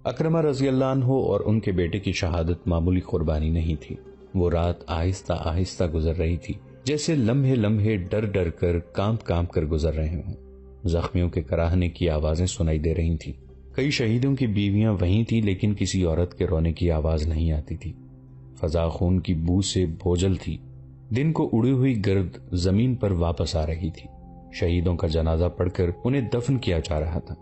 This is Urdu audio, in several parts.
اکرمہ رضی اللہ عنہ اور ان کے بیٹے کی شہادت معمولی قربانی نہیں تھی. وہ رات آہستہ آہستہ گزر رہی تھی، جیسے لمحے لمحے ڈر ڈر کر کانپ کر گزر رہے ہوں. زخمیوں کے کراہنے کی آوازیں سنائی دے رہی تھیں. کئی شہیدوں کی بیویاں وہیں تھی، لیکن کسی عورت کے رونے کی آواز نہیں آتی تھی. فضا خون کی بو سے بوجھل تھی. دن کو اڑی ہوئی گرد زمین پر واپس آ رہی تھی. شہیدوں کا جنازہ پڑھ کر انہیں دفن کیا جا رہا تھا.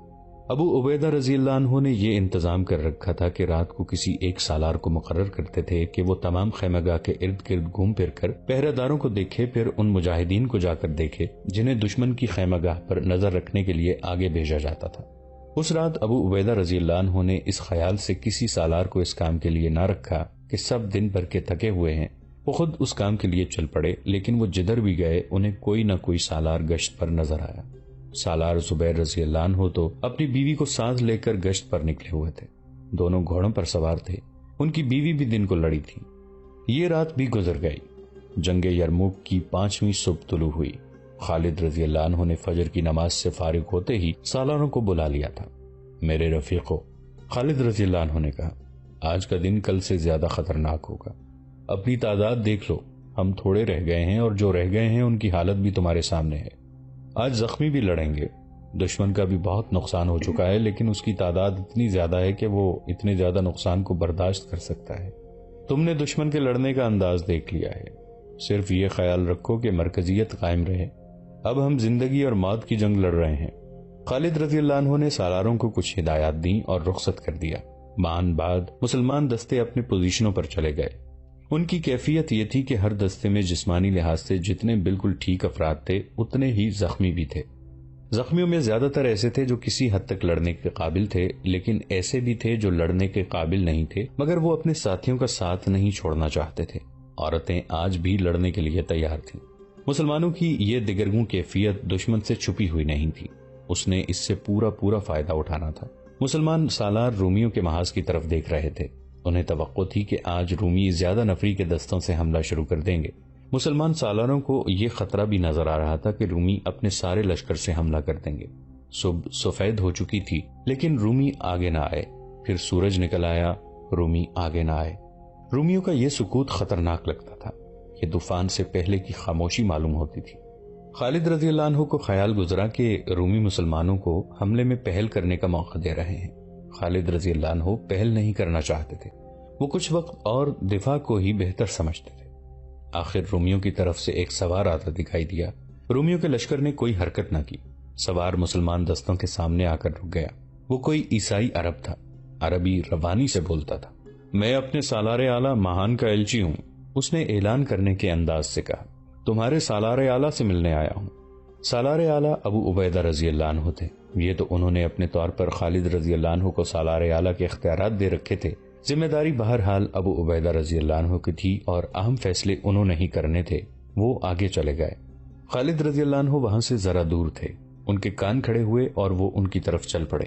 ابو عبیدہ رضی اللہ عنہ نے یہ انتظام کر رکھا تھا کہ رات کو کسی ایک سالار کو مقرر کرتے تھے کہ وہ تمام خیمہ گاہ کے ارد گرد گھوم پھر کر پہرہ داروں کو دیکھے، پھر ان مجاہدین کو جا کر دیکھے جنہیں دشمن کی خیمہ گاہ پر نظر رکھنے کے لیے آگے بھیجا جاتا تھا. اس رات ابو عبیدہ رضی اللہ عنہ نے اس خیال سے کسی سالار کو اس کام کے لیے نہ رکھا کہ سب دن بھر کے تھکے ہوئے ہیں. وہ خود اس کام کے لیے چل پڑے، لیکن وہ جدھر بھی گئے انہیں کوئی نہ کوئی سالار گشت پر نظر آیا. سالار زبیر رضی اللہ عنہ تو اپنی بیوی کو ساتھ لے کر گشت پر نکلے ہوئے تھے. دونوں گھوڑوں پر سوار تھے. ان کی بیوی بھی دن کو لڑی تھی. یہ رات بھی گزر گئی. جنگ یرموک کی 5ویں صبح طلوع ہوئی. خالد رضی اللہ عنہ نے فجر کی نماز سے فارغ ہوتے ہی سالاروں کو بلا لیا تھا. میرے رفیقو، خالد رضی اللہ عنہ نے کہا، آج کا دن کل سے زیادہ خطرناک ہوگا. اپنی تعداد دیکھ لو. ہم تھوڑے رہ گئے ہیں، اور جو رہ گئے ہیں ان کی حالت بھی تمہارے سامنے ہے. آج زخمی بھی لڑیں گے. دشمن کا بھی بہت نقصان ہو چکا ہے، لیکن اس کی تعداد اتنی زیادہ ہے کہ وہ اتنے زیادہ نقصان کو برداشت کر سکتا ہے. تم نے دشمن کے لڑنے کا انداز دیکھ لیا ہے. صرف یہ خیال رکھو کہ مرکزیت قائم رہے. اب ہم زندگی اور موت کی جنگ لڑ رہے ہیں. خالد رضی اللہ عنہ نے سالاروں کو کچھ ہدایات دیں اور رخصت کر دیا. بعد مسلمان دستے اپنے پوزیشنوں پر چلے گئے. ان کی کیفیت یہ تھی کہ ہر دستے میں جسمانی لحاظ سے جتنے بالکل ٹھیک افراد تھے اتنے ہی زخمی بھی تھے. زخمیوں میں زیادہ تر ایسے تھے جو کسی حد تک لڑنے کے قابل تھے، لیکن ایسے بھی تھے جو لڑنے کے قابل نہیں تھے مگر وہ اپنے ساتھیوں کا ساتھ نہیں چھوڑنا چاہتے تھے. عورتیں آج بھی لڑنے کے لیے تیار تھیں. مسلمانوں کی یہ دگرگوں کیفیت دشمن سے چھپی ہوئی نہیں تھی. اس نے اس سے پورا فائدہ اٹھانا تھا. مسلمان سالار رومیوں کے محاذ کی طرف دیکھ رہے تھے. انہیں توقع تھی کہ آج رومی زیادہ نفری کے دستوں سے حملہ شروع کر دیں گے. مسلمان سالاروں کو یہ خطرہ بھی نظر آ رہا تھا کہ رومی اپنے سارے لشکر سے حملہ کر دیں گے. صبح سفید ہو چکی تھی، لیکن رومی آگے نہ آئے. پھر سورج نکل آیا، رومی آگے نہ آئے. رومیوں کا یہ سکوت خطرناک لگتا تھا. یہ طوفان سے پہلے کی خاموشی معلوم ہوتی تھی. خالد رضی اللہ عنہ کو خیال گزرا کہ رومی مسلمانوں کو حملے میں پہل کرنے کا موقع دے رہے ہیں. خالد رضی اللہ عنہ پہل نہیں کرنا چاہتے تھے. وہ کچھ وقت اور دفاع کو ہی بہتر سمجھتے تھے. آخر رومیوں کی طرف سے ایک سوار آتا دکھائی دیا. رومیوں کے لشکر نے کوئی حرکت نہ کی. سوار مسلمان دستوں کے سامنے آ کر رک گیا. وہ کوئی عیسائی عرب تھا. عربی روانی سے بولتا تھا. میں اپنے سالار اعلیٰ مہان کا ایلچی ہوں. اس نے اعلان کرنے کے انداز سے کہا. تمہارے سالار اعلیٰ سے ملنے آیا ہوں. سالار اعلیٰ ابو عبیدہ رضی اللہ عنہ تھے. یہ تو انہوں نے اپنے طور پر خالد رضی اللہ عنہ کو سالار اعلیٰ کے اختیارات دے رکھے تھے. ذمہ داری بہرحال ابو عبیدہ رضی اللہ عنہ کی تھی اور اہم فیصلے انہوں نے ہی کرنے تھے. وہ آگے چلے گئے. خالد رضی اللہ عنہ وہاں سے ذرا دور تھے. ان کے کان کھڑے ہوئے اور وہ ان کی طرف چل پڑے.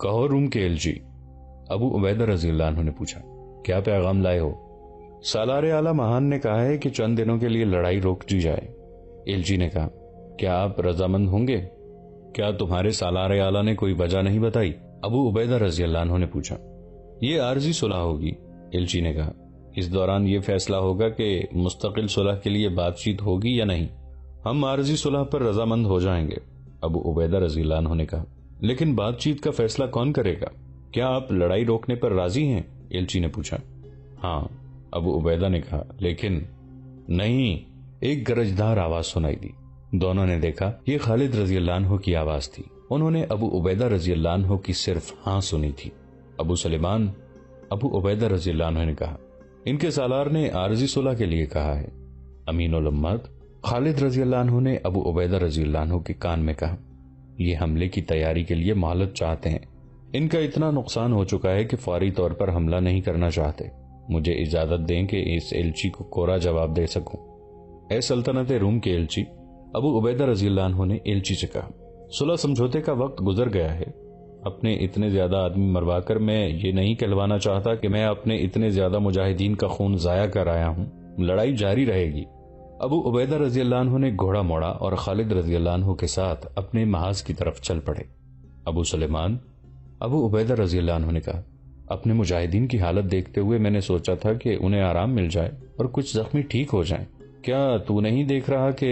کہو روم کے ایلچی، ابو عبیدہ رضی اللہ عنہ نے پوچھا، کیا پیغام لائے ہو؟ سالار اعلیٰ مہان نے کہا ہے کہ چند دنوں کے لیے لڑائی روک دی جائے. ایلچی نے کہا، کیا آپ رضامند ہوں گے؟ کیا تمہارے سالار اعلیٰ نے کوئی وجہ نہیں بتائی؟ ابو عبیدہ رضی اللہ عنہ نے پوچھا. یہ عارضی صلح ہوگی، ایلچی نے کہا. اس دوران یہ فیصلہ ہوگا کہ مستقل صلح کے لیے بات چیت ہوگی یا نہیں. ہم عارضی صلح پر رضامند ہو جائیں گے، ابو عبیدہ رضی اللہ عنہ نے کہا. لیکن بات چیت کا فیصلہ کون کرے گا؟ کیا آپ لڑائی روکنے پر راضی ہیں؟ ایلچی نے پوچھا. ہاں، ابو عبیدہ نے کہا. لیکن نہیں، ایک گرجدار آواز سنائی دی. دونوں نے دیکھا یہ خالد رضی اللہ عنہ کی آواز تھی. انہوں نے ابو عبیدہ رضی اللہ عنہ کی صرف ہاں سنی تھی. ابو سلیمان، ابو عبیدہ رضی اللہ عنہ نے کہا، ان کے سالار نے عارضی صلح کے لیے کہا ہے. امین الامت، خالد رضی اللہ عنہ نے ابو عبیدہ رضی اللہ عنہ کے کان میں کہا، یہ حملے کی تیاری کے لیے مہلت چاہتے ہیں. ان کا اتنا نقصان ہو چکا ہے کہ فوری طور پر حملہ نہیں کرنا چاہتے. مجھے اجازت دیں کہ اس ایلچی کو کوڑا جواب دے سکوں. اے سلطنت روم کے ایلچی، ابو عبیدہ رضی اللہ عنہ نے ایلچی سے کہا، صلح سمجھوتے کا وقت گزر گیا ہے. اپنے اتنے زیادہ آدمی مروا کر میں یہ نہیں کہلوانا چاہتا کہ میں اپنے اتنے زیادہ مجاہدین کا خون ضائع کر آیا ہوں. لڑائی جاری رہے گی. ابو عبیدہ رضی اللہ عنہ نے گھوڑا موڑا اور خالد رضی اللہ عنہ کے ساتھ اپنے محاذ کی طرف چل پڑے. ابو سلیمان، ابو عبیدہ رضی اللہ عنہ نے کہا، اپنے مجاہدین کی حالت دیکھتے ہوئے میں نے سوچا تھا کہ انہیں آرام مل جائے اور کچھ زخمی ٹھیک ہو جائیں۔ کیا تو نہیں دیکھ رہا کہ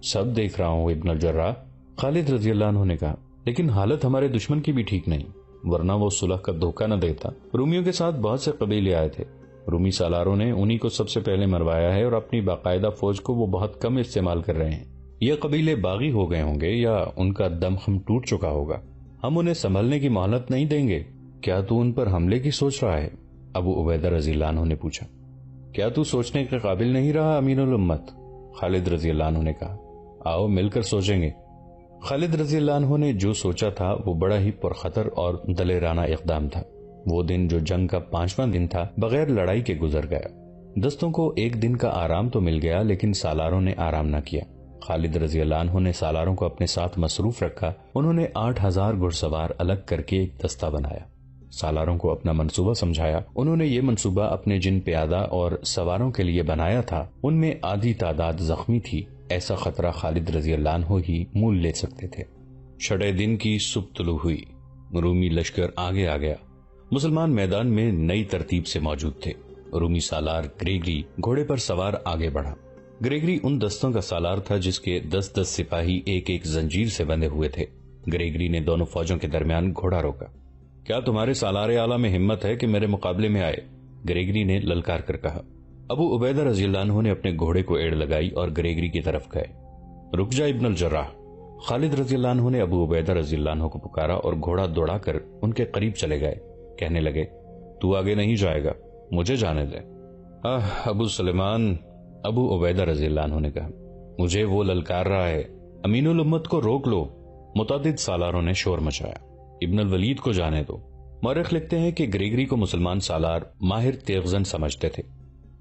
سب دیکھ رہا ہوں ابن الجراح؟ خالد رضی اللہ عنہ نے کہا، لیکن حالت ہمارے دشمن کی بھی ٹھیک نہیں، ورنہ وہ صلح کا دھوکہ نہ دیتا۔ رومیوں کے ساتھ بہت سے قبیلے آئے تھے، رومی سالاروں نے انہی کو سب سے پہلے مروایا ہے اور اپنی باقاعدہ فوج کو وہ بہت کم استعمال کر رہے ہیں۔ یہ قبیلے باغی ہو گئے ہوں گے یا ان کا دم خم ٹوٹ چکا ہوگا، ہم انہیں سنبھلنے کی مہلت نہیں دیں گے۔ کیا تو ان پر حملے کی سوچ رہا ہے؟ ابو عبیدہ رضی اللہ عنہ نے پوچھا۔ کیا تو سوچنے کے قابل نہیں رہا امین الامت؟ خالد رضی اللہ عنہ نے کہا، آؤ مل کر سوچیں گے۔ خالد رضی اللہ عنہ نے جو سوچا تھا وہ بڑا ہی پرخطر اور دلیرانہ اقدام تھا۔ وہ دن جو جنگ کا 5واں دن تھا بغیر لڑائی کے گزر گیا۔ دستوں کو ایک دن کا آرام تو مل گیا لیکن سالاروں نے آرام نہ کیا۔ خالد رضی اللہ عنہ نے سالاروں کو اپنے ساتھ مصروف رکھا۔ انہوں نے 8000 گھڑ سوار الگ کر کے ایک دستہ بنایا، سالاروں کو اپنا منصوبہ سمجھایا۔ انہوں نے یہ منصوبہ اپنے جن پیادہ اور سواروں کے لیے بنایا تھا ان میں آدھی تعداد زخمی تھی۔ ایسا خطرہ خالد رضی اللہ عنہ ہی مول لے سکتے تھے۔ چھٹے دن کی صبح طلوع ہوئی، رومی لشکر آگے آ گیا۔ مسلمان میدان میں نئی ترتیب سے موجود تھے۔ رومی سالار گریگری گھوڑے پر سوار آگے بڑھا۔ گریگری ان دستوں کا سالار تھا جس کے 10 سپاہی ایک ایک زنجیر سے بندھے ہوئے تھے۔ گریگری نے دونوں فوجوں کے درمیان گھوڑا روکا۔ کیا تمہارے سالار اعلیٰ میں ہمت ہے کہ میرے مقابلے میں آئے؟ گریگری نے للکار کر کہا۔ ابو عبیدہ رضی اللہ عنہ نے اپنے گھوڑے کو ایڑ لگائی اور گریگری کی طرف گئے۔ رک جا ابن الجراح۔ خالد رضی اللہ عنہ نے ابو عبیدہ رضی اللہ عنہ کو پکارا اور گھوڑا دوڑا کر ان کے قریب چلے گئے۔ کہنے لگے، تو آگے نہیں جائے گا، مجھے جانے دے۔ ابو سلیمان، ابو عبیدہ رضی اللہ عنہ نے کہا، مجھے وہ للکار رہا ہے، امین الامت کو روک لو۔ متعدد سالاروں نے شور مچایا، ابن الولید کو جانے دو۔ مورخ لکھتے ہیں کہ گریگری کو مسلمان سالار ماہر تیغزن سمجھتے تھے۔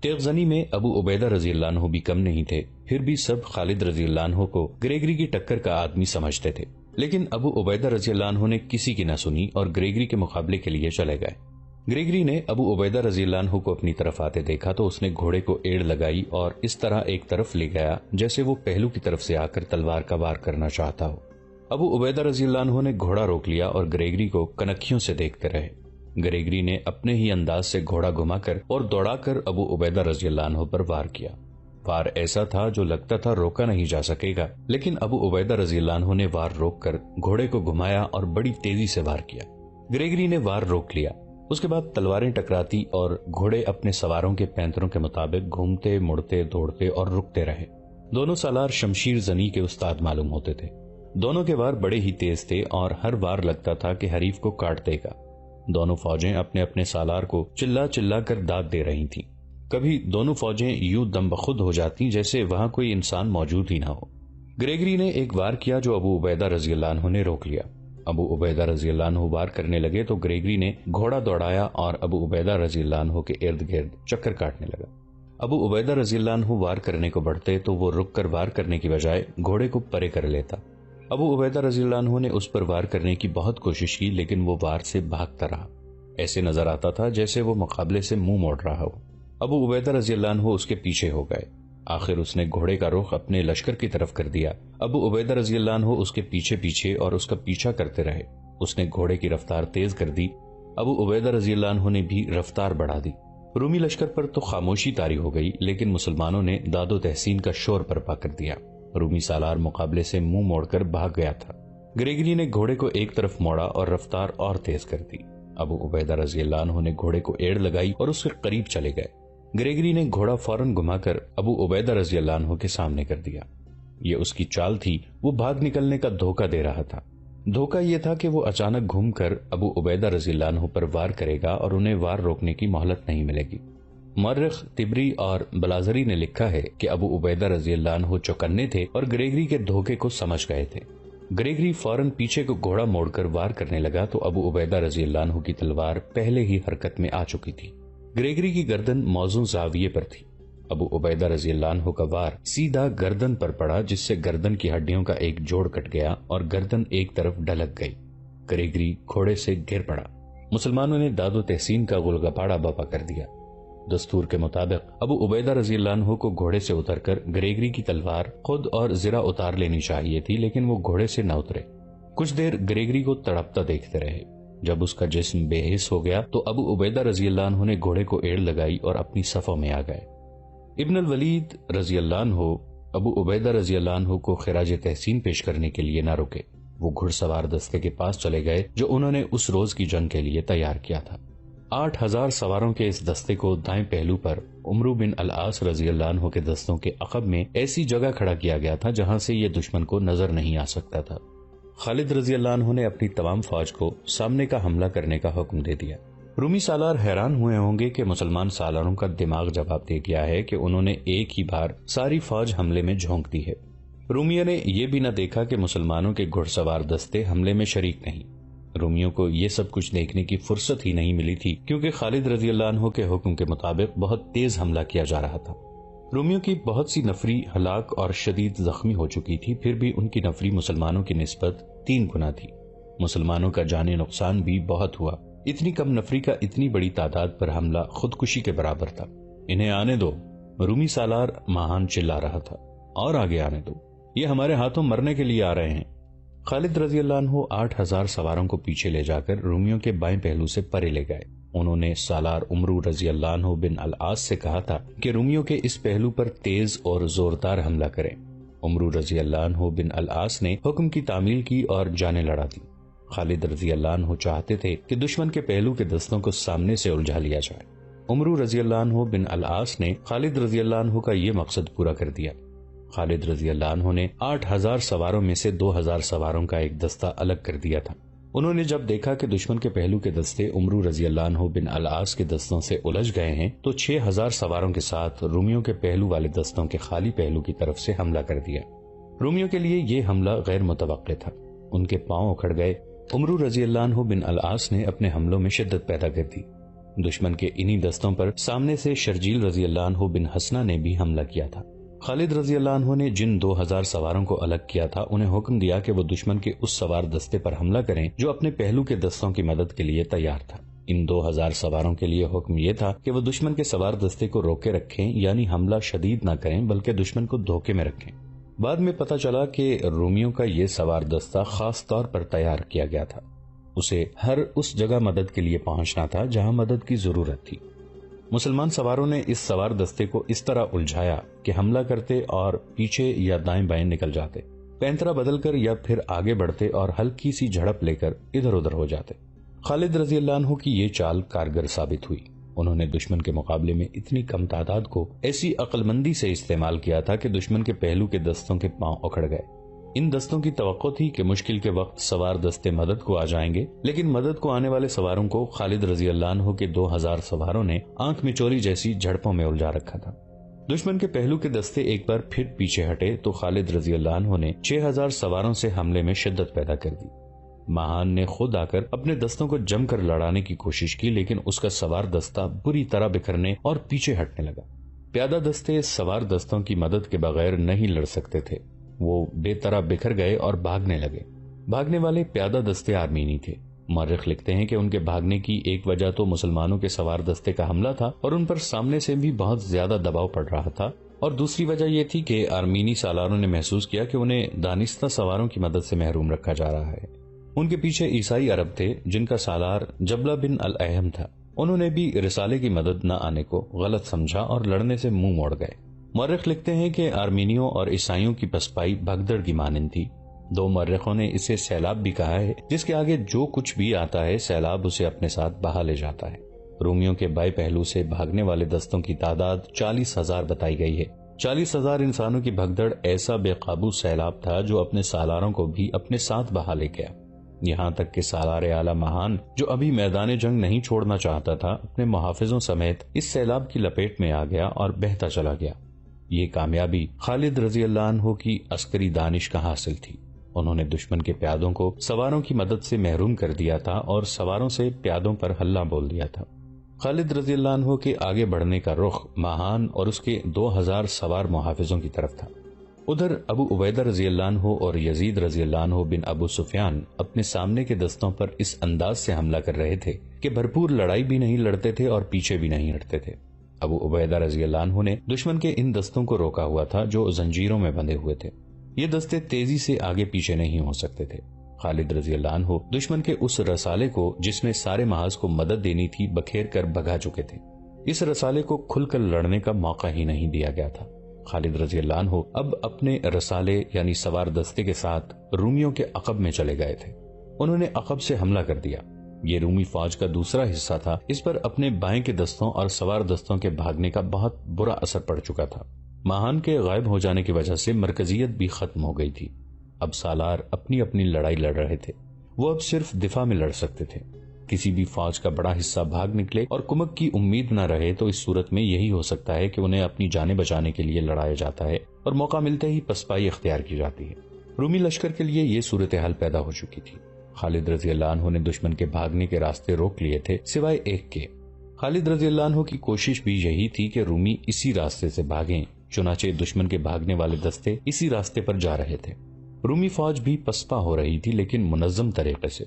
تیغزنی میں ابو عبیدہ رضی اللہ عنہ بھی کم نہیں تھے، پھر بھی سب خالد رضی اللہ عنہ کو گریگری کی ٹکر کا آدمی سمجھتے تھے۔ لیکن ابو عبیدہ رضی اللہ عنہ نے کسی کی نہ سنی اور گریگری کے مقابلے کے لیے چلے گئے۔ گریگری نے ابو عبیدہ رضی اللہ عنہ کو اپنی طرف آتے دیکھا تو اس نے گھوڑے کو ایڑ لگائی اور اس طرح ایک طرف لے گیا جیسے وہ پہلو کی طرف سے آ کر تلوار کا وار کرنا چاہتا ہو۔ ابو عبیدہ رضی اللہ عنہ نے گھوڑا روک لیا اور گریگری کو کنکھیوں سے دیکھتے رہے۔ گریگری نے اپنے ہی انداز سے گھوڑا گھما کر اور دوڑا کر ابو عبیدہ رضی اللہ عنہ پر وار کیا۔ وار ایسا تھا جو لگتا تھا روکا نہیں جا سکے گا، لیکن ابو عبیدہ رضی اللہ عنہ نے وار روک کر گھوڑے کو گھمایا اور بڑی تیزی سے وار کیا۔ گریگری نے وار روک لیا۔ اس کے بعد تلواریں ٹکراتی اور گھوڑے اپنے سواروں کے پینتروں کے مطابق گھومتے مڑتے دوڑتے اور رکتے رہے۔ دونوں سالار شمشیر زنی کے استاد معلوم ہوتے تھے۔ دونوں کے وار بڑے ہی تیز تھے اور ہر وار لگتا تھا کہ حریف کو کاٹ دے گا۔ دونوں فوجیں اپنے اپنے سالار کو چلا چلا کر داد دے رہی تھیں۔ کبھی دونوں فوجیں یوں دم بخود ہو جاتی جیسے وہاں کوئی انسان موجود ہی نہ ہو۔ گریگری نے ایک وار کیا جو ابو عبیدہ رضی اللہ عنہ نے روک لیا۔ ابو عبیدہ رضی اللہ عنہ وار کرنے لگے تو گریگری نے گھوڑا دوڑایا اور ابو عبیدہ رضی اللہ عنہ کے ارد گرد چکر کاٹنے لگا۔ ابو عبیدہ رضی اللہ عنہ وار کرنے کو بڑھتے تو وہ رک کر وار کرنے کی بجائے گھوڑے کو پرے کر لیتا۔ ابو عبیدہ رضی اللہ عنہ نے اس پر وار کرنے کی بہت کوشش کی لیکن وہ وار سے بھاگتا رہا۔ ایسے نظر آتا تھا جیسے وہ مقابلے سے منہ موڑ رہا ہو۔ ابو عبیدہ رضی اللہ عنہ اس کے پیچھے ہو گئے۔ آخر اس نے گھوڑے کا رخ اپنے لشکر کی طرف کر دیا۔ ابو عبیدہ رضی اللہ عنہ اس کے پیچھے پیچھے اور اس کا پیچھا کرتے رہے۔ اس نے گھوڑے کی رفتار تیز کر دی۔ ابو عبیدہ رضی اللہ عنہ نے بھی رفتار بڑھا دی۔ رومی لشکر پر تو خاموشی طاری ہو گئی لیکن مسلمانوں نے داد و تحسین کا شور برپا کر دیا۔ رومی سالار مقابلے سے منہ موڑ کر بھاگ گیا تھا۔ گریگری نے گھوڑے کو ایک طرف موڑا اور رفتار اور تیز کر دی۔ ابو عبیدہ رضی اللہ عنہ نے گھوڑے کو ایڑ لگائی اور اس کے قریب چلے گئے۔ گریگری نے گھوڑا فوراً گھما کر ابو عبیدہ رضی اللہ عنہ کے سامنے کر دیا۔ یہ اس کی چال تھی، وہ بھاگ نکلنے کا دھوکہ دے رہا تھا۔ دھوکہ یہ تھا کہ وہ اچانک گھوم کر ابو عبیدہ رضی اللہ عنہ پر وار کرے گا اور انہیں وار روکنے کی مہلت نہیں ملے گی۔ مورخ طبری اور بلازری نے لکھا ہے کہ ابو عبیدہ رضی اللہ عنہ چوکنے تھے اور گریگری کے دھوکے کو سمجھ گئے تھے۔ گریگری فوراً پیچھے کو گھوڑا موڑ کر وار کرنے لگا تو ابو عبیدہ رضی اللہ عنہ کی تلوار پہلے ہی حرکت میں آ چکی تھی۔ گریگری کی گردن موزوں زاویے پر تھی۔ ابو عبیدہ رضی اللہ عنہ کا وار سیدھا گردن پر پڑا جس سے گردن کی ہڈیوں کا ایک جوڑ کٹ گیا اور گردن ایک طرف ڈھلک گئی۔ گریگری گھوڑے سے گر پڑا۔ مسلمانوں نے داد و تحسین کا غلغپاڑا بپا کر دیا۔ دستور کے مطابق ابو عبیدہ رضی اللہ عنہ کو گھوڑے سے اتر کر گریگری کی تلوار خود اور زرہ اتار لینی چاہیے تھی لیکن وہ گھوڑے سے نہ اترے۔ کچھ دیر گریگری کو تڑپتا دیکھتے رہے۔ جب اس کا جسم بے حس ہو گیا تو ابو عبیدہ رضی اللہ عنہ نے گھوڑے کو ایڑ لگائی اور اپنی صفوں میں آ گئے۔ ابن الولید رضی اللہ عنہ ابو عبیدہ رضی اللہ عنہ کو خراج تحسین پیش کرنے کے لیے نہ رکے، وہ گھڑ سوار دستے کے پاس چلے گئے جو انہوں نے اس روز کی جنگ کے لیے تیار کیا تھا۔ 8,000 سواروں کے اس دستے کو دائیں پہلو پر عمرو بن العاص رضی اللہ عنہ کے دستوں کے عقب میں ایسی جگہ کھڑا کیا گیا تھا جہاں سے یہ دشمن کو نظر نہیں آ سکتا تھا۔ خالد رضی اللہ عنہ نے اپنی تمام فوج کو سامنے کا حملہ کرنے کا حکم دے دیا۔ رومی سالار حیران ہوئے ہوں گے کہ مسلمان سالاروں کا دماغ جواب دے گیا ہے کہ انہوں نے ایک ہی بار ساری فوج حملے میں جھونک دی ہے۔ رومیوں نے یہ بھی نہ دیکھا کہ مسلمانوں کے گھڑ سوار دستے حملے میں شریک نہیں۔ رومیوں کو یہ سب کچھ دیکھنے کی فرصت ہی نہیں ملی تھی کیونکہ خالد رضی اللہ عنہ کے حکم کے مطابق بہت تیز حملہ کیا جا رہا تھا۔ رومیوں کی بہت سی نفری ہلاک اور شدید زخمی ہو چکی تھی، پھر بھی ان کی نفری مسلمانوں کی نسبت 3 گنا تھی۔ مسلمانوں کا جانی نقصان بھی بہت ہوا۔ اتنی کم نفری کا اتنی بڑی تعداد پر حملہ خودکشی کے برابر تھا۔ انہیں آنے دو، رومی سالار مہان چلا رہا تھا، اور آگے آنے دو، یہ ہمارے ہاتھوں مرنے کے لیے آ رہے ہیں۔ خالد رضی اللہ عنہ 8,000 سواروں کو پیچھے لے جا کر رومیوں کے بائیں پہلو سے پرے لے گئے۔ انہوں نے سالار عمرو رضی اللہ عنہ بن العاص سے کہا تھا کہ رومیوں کے اس پہلو پر تیز اور زوردار حملہ کریں۔ عمرو رضی اللہ عنہ بن العاص نے حکم کی تعمیل کی اور جانیں لڑا دی۔ خالد رضی اللہ عنہ چاہتے تھے کہ دشمن کے پہلو کے دستوں کو سامنے سے الجھا لیا جائے۔ عمرو رضی اللہ عنہ بن العاص نے خالد رضی اللہ عنہ کا یہ مقصد پورا کر دیا۔ خالد رضی اللہ عنہ نے 8,000 سواروں میں سے 2,000 سواروں کا ایک دستہ الگ کر دیا تھا۔ انہوں نے جب دیکھا کہ دشمن کے پہلو کے دستے عمرو رضی اللہ عنہ بن العاص کے دستوں سے الجھ گئے ہیں تو 6,000 سواروں کے ساتھ رومیوں کے پہلو والے دستوں کے خالی پہلو کی طرف سے حملہ کر دیا۔ رومیوں کے لیے یہ حملہ غیر متوقع تھا، ان کے پاؤں اکھڑ گئے۔ عمرو رضی اللہ عنہ بن العاص نے اپنے حملوں میں شدت پیدا کر دی۔ دشمن کے انہی دستوں پر سامنے سے شرجیل رضی اللہ عنہ بن حسنہ نے بھی حملہ کیا تھا۔ خالد رضی اللہ عنہ نے جن 2,000 سواروں کو الگ کیا تھا انہیں حکم دیا کہ وہ دشمن کے اس سوار دستے پر حملہ کریں جو اپنے پہلو کے دستوں کی مدد کے لیے تیار تھا۔ ان 2,000 سواروں کے لیے حکم یہ تھا کہ وہ دشمن کے سوار دستے کو روکے رکھیں، یعنی حملہ شدید نہ کریں بلکہ دشمن کو دھوکے میں رکھیں۔ بعد میں پتہ چلا کہ رومیوں کا یہ سوار دستہ خاص طور پر تیار کیا گیا تھا، اسے ہر اس جگہ مدد کے لیے پہنچنا تھا جہاں مدد کی ضرورت تھی۔ مسلمان سواروں نے اس سوار دستے کو اس طرح الجھایا کہ حملہ کرتے اور پیچھے یا دائیں بائیں نکل جاتے، پینترا بدل کر یا پھر آگے بڑھتے اور ہلکی سی جھڑپ لے کر ادھر ادھر ہو جاتے۔ خالد رضی اللہ عنہ کی یہ چال کارگر ثابت ہوئی۔ انہوں نے دشمن کے مقابلے میں اتنی کم تعداد کو ایسی عقل مندی سے استعمال کیا تھا کہ دشمن کے پہلو کے دستوں کے پاؤں اکھڑ گئے۔ ان دستوں کی توقع تھی کہ مشکل کے وقت سوار دستے مدد کو آ جائیں گے، لیکن مدد کو آنے والے سواروں کو خالد رضی اللہ عنہ کے 2,000 سواروں نے آنکھ مچولی جیسی جھڑپوں میں الجھا رکھا تھا۔ دشمن کے پہلو کے دستے ایک بار پھر پیچھے ہٹے تو خالد رضی اللہ عنہ نے 6,000 سواروں سے حملے میں شدت پیدا کر دی۔ مہان نے خود آ کر اپنے دستوں کو جم کر لڑانے کی کوشش کی، لیکن اس کا سوار دستہ بری طرح بکھرنے اور پیچھے ہٹنے لگا۔ پیادہ دستے سوار دستوں کی مدد کے بغیر نہیں لڑ سکتے تھے، وہ بے طرح بکھر گئے اور بھاگنے لگے۔ بھاگنے والے پیادہ دستے آرمینی تھے۔ مورخ لکھتے ہیں کہ ان کے بھاگنے کی ایک وجہ تو مسلمانوں کے سوار دستے کا حملہ تھا اور ان پر سامنے سے بھی بہت زیادہ دباؤ پڑ رہا تھا، اور دوسری وجہ یہ تھی کہ آرمینی سالاروں نے محسوس کیا کہ انہیں دانستہ سواروں کی مدد سے محروم رکھا جا رہا ہے۔ ان کے پیچھے عیسائی عرب تھے جن کا سالار جبلہ بن الاحم تھا، انہوں نے بھی رسالے کی مدد نہ آنے کو غلط سمجھا اور لڑنے سے منہ موڑ گئے۔ مورخ لکھتے ہیں کہ آرمینیوں اور عیسائیوں کی پسپائی بھگدڑ کی مانند تھی۔ 2 مورخوں نے اسے سیلاب بھی کہا ہے، جس کے آگے جو کچھ بھی آتا ہے سیلاب اسے اپنے ساتھ بہا لے جاتا ہے۔ رومیوں کے بائیں پہلو سے بھاگنے والے دستوں کی تعداد 40,000 بتائی گئی ہے۔ 40,000 انسانوں کی بھگدڑ ایسا بے قابو سیلاب تھا جو اپنے سالاروں کو بھی اپنے ساتھ بہا لے گیا، یہاں تک کہ سالار اعلیٰ مہان جو ابھی میدان جنگ نہیں چھوڑنا چاہتا تھا اپنے محافظوں سمیت اس سیلاب کی لپیٹ میں آ گیا اور بہتا چلا گیا۔ یہ کامیابی خالد رضی اللہ عنہ کی عسکری دانش کا حاصل تھی۔ انہوں نے دشمن کے پیادوں کو سواروں کی مدد سے محروم کر دیا تھا اور سواروں سے پیادوں پر حلہ بول دیا تھا۔ خالد رضی اللہ عنہ کے آگے بڑھنے کا رخ مہان اور اس کے 2,000 سوار محافظوں کی طرف تھا۔ ادھر ابو عبیدہ رضی اللہ عنہ اور یزید رضی اللہ عنہ بن ابو سفیان اپنے سامنے کے دستوں پر اس انداز سے حملہ کر رہے تھے کہ بھرپور لڑائی بھی نہیں لڑتے تھے اور پیچھے بھی نہیں ہٹتے تھے۔ ابو عبیدہ رضی اللہ عنہ نے دشمن کے ان دستوں کو روکا ہوا تھا جو زنجیروں میں بندھے ہوئے تھے۔ یہ دستے تیزی سے آگے پیچھے نہیں ہو سکتے تھے۔ خالد رضی اللہ عنہ دشمن کے اس رسالے کو جس میں سارے محاذ کو مدد دینی تھی بکھیر کر بھگا چکے تھے۔ اس رسالے کو کھل کر لڑنے کا موقع ہی نہیں دیا گیا تھا۔ خالد رضی اللہ عنہ اب اپنے رسالے یعنی سوار دستے کے ساتھ رومیوں کے عقب میں چلے گئے تھے۔ انہوں نے عقب سے حملہ کر دیا۔ یہ رومی فوج کا دوسرا حصہ تھا۔ اس پر اپنے بائیں کے دستوں اور سوار دستوں کے بھاگنے کا بہت برا اثر پڑ چکا تھا۔ ماہان کے غائب ہو جانے کی وجہ سے مرکزیت بھی ختم ہو گئی تھی۔ اب سالار اپنی اپنی لڑائی لڑ رہے تھے۔ وہ اب صرف دفاع میں لڑ سکتے تھے۔ کسی بھی فوج کا بڑا حصہ بھاگ نکلے اور کمک کی امید نہ رہے تو اس صورت میں یہی ہو سکتا ہے کہ انہیں اپنی جانیں بچانے کے لیے لڑایا جاتا ہے اور موقع ملتے ہی پسپائی اختیار کی جاتی ہے۔ رومی لشکر کے لیے یہ صورتحال پیدا ہو چکی تھی۔ خالد رضی اللہ عنہ نے دشمن کے بھاگنے کے راستے روک لیے تھے سوائے ایک کے۔ خالد رضی اللہ عنہ کی کوشش بھی یہی تھی کہ رومی اسی راستے سے بھاگیں، چنانچہ دشمن کے بھاگنے والے دستے اسی راستے پر جا رہے تھے۔ رومی فوج بھی پسپا ہو رہی تھی لیکن منظم طریقے سے۔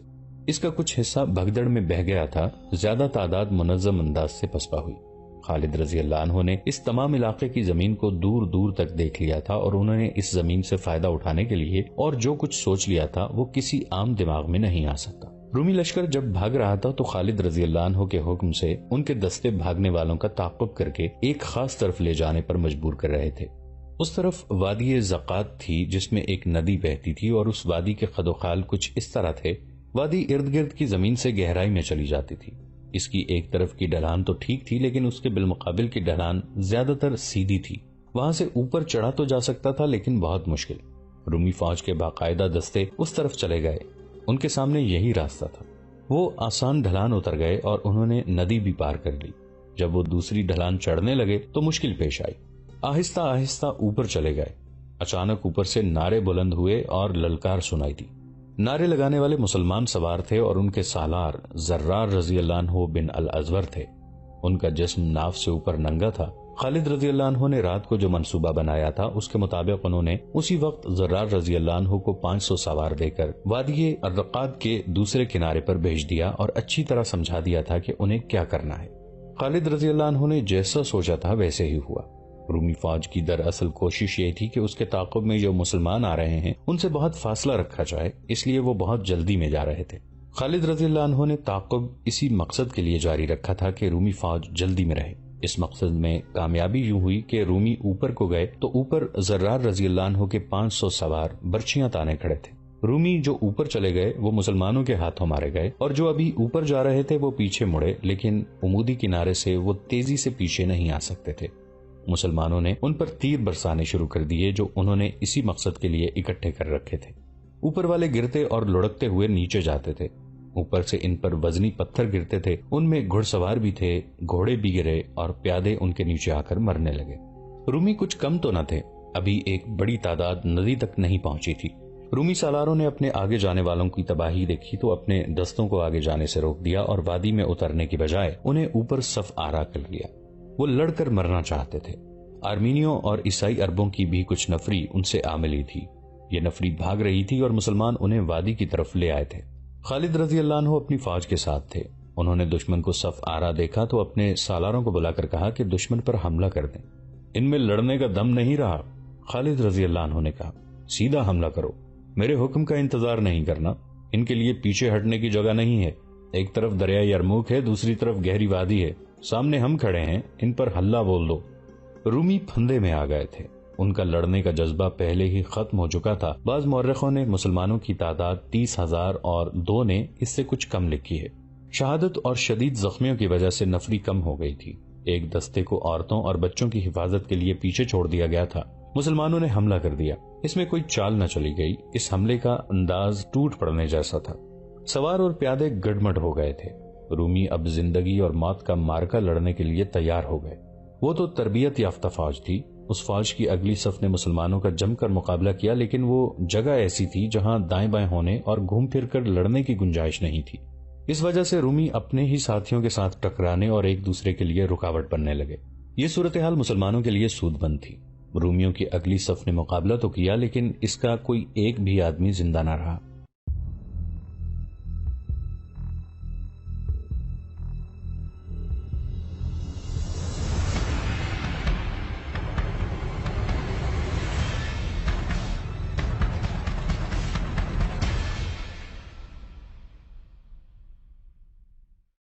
اس کا کچھ حصہ بھگدڑ میں بہہ گیا تھا، زیادہ تعداد منظم انداز سے پسپا ہوئی۔ خالد رضی اللہ عنہ نے اس تمام علاقے کی زمین کو دور دور تک دیکھ لیا تھا اور انہوں نے اس زمین سے فائدہ اٹھانے کے لیے اور جو کچھ سوچ لیا تھا وہ کسی عام دماغ میں نہیں آ سکتا۔ رومی لشکر جب بھاگ رہا تھا تو خالد رضی اللہ عنہ کے حکم سے ان کے دستے بھاگنے والوں کا تعاقب کر کے ایک خاص طرف لے جانے پر مجبور کر رہے تھے۔ اس طرف وادی زقات تھی جس میں ایک ندی بہتی تھی اور اس وادی کے خد و خال کچھ اس طرح تھے۔ وادی ارد گرد کی زمین سے گہرائی میں چلی جاتی تھی۔ اس کی ایک طرف کی ڈھلان تو ٹھیک تھی لیکن اس کے بالمقابل کی ڈھلان زیادہ تر سیدھی تھی۔ وہاں سے اوپر چڑھا تو جا سکتا تھا لیکن بہت مشکل۔ رومی فوج کے باقاعدہ دستے اس طرف چلے گئے۔ ان کے سامنے یہی راستہ تھا۔ وہ آسان ڈھلان اتر گئے اور انہوں نے ندی بھی پار کر لی۔ جب وہ دوسری ڈھلان چڑھنے لگے تو مشکل پیش آئی۔ آہستہ آہستہ اوپر چلے گئے۔ اچانک اوپر سے نعرے بلند ہوئے اور للکار سنائی دی۔ نعرے لگانے والے مسلمان سوار تھے اور ان کے سالار زرار رضی اللہ عنہ بن الازور تھے۔ ان کا جسم ناف سے اوپر ننگا تھا۔ خالد رضی اللہ عنہ نے رات کو جو منصوبہ بنایا تھا اس کے مطابق انہوں نے اسی وقت زرار رضی اللہ عنہ کو 500 سوار دے کر وادی الرقاد کے دوسرے کنارے پر بھیج دیا اور اچھی طرح سمجھا دیا تھا کہ انہیں کیا کرنا ہے۔ خالد رضی اللہ عنہ نے جیسا سوچا تھا ویسے ہی ہوا۔ رومی فوج کی دراصل کوشش یہ تھی کہ اس کے تعاقب میں جو مسلمان آ رہے ہیں ان سے بہت فاصلہ رکھا جائے، اس لیے وہ بہت جلدی میں جا رہے تھے۔ خالد رضی اللہ عنہ نے تعاقب اسی مقصد کے لیے جاری رکھا تھا کہ رومی فوج جلدی میں رہے۔ اس مقصد میں کامیابی یوں ہوئی کہ رومی اوپر کو گئے تو اوپر زرار رضی اللہ عنہ کے 500 سوار برچیاں تانے کھڑے تھے۔ رومی جو اوپر چلے گئے وہ مسلمانوں کے ہاتھوں مارے گئے اور جو ابھی اوپر جا رہے تھے وہ پیچھے مڑے، لیکن عمودی کنارے سے وہ تیزی سے پیچھے نہیں آ سکتے تھے۔ مسلمانوں نے ان پر تیر برسانے شروع کر دیے جو انہوں نے اسی مقصد کے لیے اکٹھے کر رکھے تھے۔ اوپر والے گرتے اور لڑکتے ہوئے نیچے جاتے تھے۔ اوپر سے ان پر وزنی پتھر گرتے تھے۔ ان میں گھڑ سوار بھی تھے، گھوڑے بھی گرے اور پیادے ان کے نیچے آ کر مرنے لگے۔ رومی کچھ کم تو نہ تھے، ابھی ایک بڑی تعداد ندی تک نہیں پہنچی تھی۔ رومی سالاروں نے اپنے آگے جانے والوں کی تباہی دیکھی تو اپنے دستوں کو آگے جانے سے روک دیا اور وادی میں اترنے کی بجائے انہیں اوپر صف آرا کر لیا۔ وہ لڑ کر مرنا چاہتے تھے۔ آرمینیوں اور عیسائی عربوں کی بھی کچھ نفری ان سے آ ملی تھی۔ یہ نفری بھاگ رہی تھی اور مسلمان انہیں وادی کی طرف لے آئے تھے۔ خالد رضی اللہ عنہ اپنی فوج کے ساتھ تھے۔ انہوں نے دشمن کو صف آرا دیکھا تو اپنے سالاروں کو بلا کر کہا کہ دشمن پر حملہ کر دیں۔ ان میں لڑنے کا دم نہیں رہا۔ خالد رضی اللہ عنہ نے کہا، سیدھا حملہ کرو، میرے حکم کا انتظار نہیں کرنا۔ ان کے لیے پیچھے ہٹنے کی جگہ نہیں ہے۔ ایک طرف دریائے یرموک ہے، دوسری طرف گہری وادی ہے، سامنے ہم کھڑے ہیں، ان پر حلہ بول دو۔ رومی پھندے میں آ گئے تھے۔ ان کا لڑنے کا جذبہ پہلے ہی ختم ہو چکا تھا۔ بعض مورخوں نے مسلمانوں کی تعداد 30,000 اور 2 نے اس سے کچھ کم لکھی ہے۔ شہادت اور شدید زخمیوں کی وجہ سے نفری کم ہو گئی تھی۔ ایک دستے کو عورتوں اور بچوں کی حفاظت کے لیے پیچھے چھوڑ دیا گیا تھا۔ مسلمانوں نے حملہ کر دیا۔ اس میں کوئی چال نہ چلی گئی۔ اس حملے کا انداز ٹوٹ پڑنے جیسا تھا۔ سوار اور پیادے گڑمٹ ہو گئے تھے۔ رومی اب زندگی اور موت کا مارکا لڑنے کے لیے تیار ہو گئے۔ وہ تو تربیت یافتہ فوج تھی۔ اس فوج کی اگلی صف نے مسلمانوں کا جم کر مقابلہ کیا، لیکن وہ جگہ ایسی تھی جہاں دائیں بائیں ہونے اور گھوم پھر کر لڑنے کی گنجائش نہیں تھی۔ اس وجہ سے رومی اپنے ہی ساتھیوں کے ساتھ ٹکرانے اور ایک دوسرے کے لیے رکاوٹ بننے لگے۔ یہ صورتحال مسلمانوں کے لیے سود بند تھی۔ رومیوں کی اگلی صف نے مقابلہ تو کیا لیکن اس کا کوئی ایک بھی آدمی زندہ نہ رہا۔